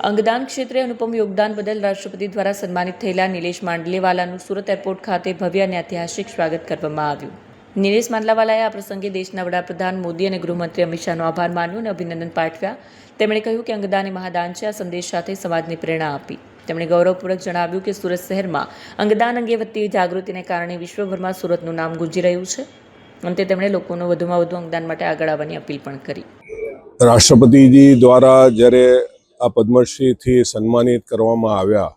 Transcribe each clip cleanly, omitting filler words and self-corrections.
અંગદાન ક્ષેત્રે અનુપમ યોગદાન બદલ રાષ્ટ્રપતિ દ્વારા સન્માનિત થયેલા નિલેશ માંડલેવાલાનું સુરત એરપોર્ટ ખાતે ભવ્ય અને ઐતિહાસિક સ્વાગત કરવામાં આવ્યું. નિલેશ માંડલેવાલાએ આ પ્રસંગે દેશના વડાપ્રધાન મોદી અને ગૃહમંત્રી અમિત શાહનો આભાર માન્યો અને અભિનંદન પાઠવ્યા. તેમણે કહ્યું કે અંગદાન એ મહાદાન છે. આ સંદેશ સાથે સમાજને પ્રેરણા આપી. તેમણે ગૌરવપૂર્વક જણાવ્યું કે સુરત શહેરમાં અંગદાન અંગે વધતી જાગૃતિને કારણે વિશ્વભરમાં સુરતનું નામ ગુંજી રહ્યું છે. અંતે તેમણે લોકોને વધુમાં વધુ અંગદાન માટે આગળ આવવાની અપીલ પણ કરી. રાષ્ટ્રપતિજી દ્વારા જ્યારે આ પદ્મશ્રીથી સન્માનિત કરવામાં આવ્યા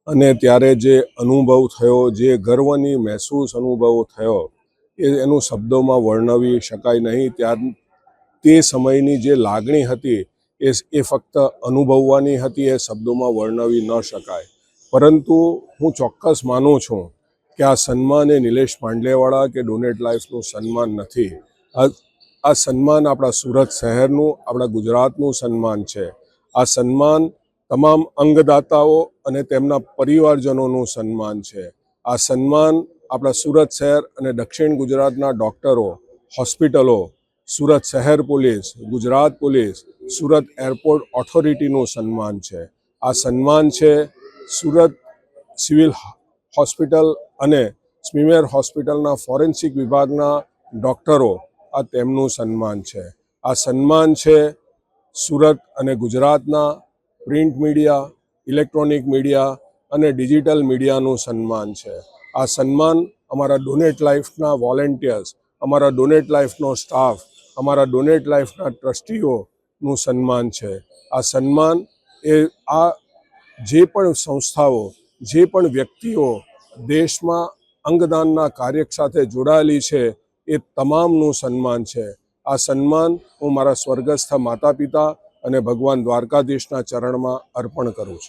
અને ત્યારે જે અનુભવ થયો, જે ગર્વની મહેસૂસ અનુભવ થયો એનું શબ્દોમાં વર્ણવી શકાય નહીં. તે સમયની જે લાગણી હતી એ ફક્ત અનુભવવાની હતી, એ શબ્દોમાં વર્ણવી ન શકાય. પરંતુ હું ચોક્કસ માનું છું કે આ સન્માન એ નિલેશ માંડલેવાલા કે ડોનેટ લાઈફનું સન્માન નથી. આ સન્માન આપણા સુરત શહેરનું, આપણા ગુજરાતનું સન્માન છે. આ સન્માન તમામ અંગદાતાઓ અને તેમના પરિવારજનોનું સન્માન છે. આ સન્માન આપણા સુરત શહેર અને દક્ષિણ ગુજરાતના ડૉક્ટરો, હોસ્પિટલો, સુરત શહેર police, Gujarat police, Surat airport ઓથોરિટીનું સન્માન છે. આ સન્માન છે સુરત સિવિલ હોસ્પિટલ અને સ્મીમેર હોસ્પિટલના ફોરેન્સિક વિભાગના ડૉક્ટરો, આ તેમનું સન્માન છે. આ સન્માન છે સુરત અને ગુજરાતના પ્રિન્ટ મીડિયા, ઇલેક્ટ્રોનિક મીડિયા અને ડિજિટલ મીડિયાનું સન્માન છે. આ સન્માન અમારા ડોનેટ લાઈફના વોલેન્ટિયર્સ, અમારા ડોનેટ લાઈફનો સ્ટાફ, અમારા ડોનેટ લાઈફના ટ્રસ્ટીઓનું સન્માન છે. આ સન્માન એ આ જે પણ સંસ્થાઓ, જે પણ વ્યક્તિઓ દેશમાં અંગદાનના કાર્ય સાથે જોડાયેલી છે એ તમામનું સન્માન છે. આ સન્માન હું મારા સ્વર્ગસ્થ માતા પિતા અને ભગવાન દ્વારકાધીશના ચરણમાં અર્પણ કરું છું.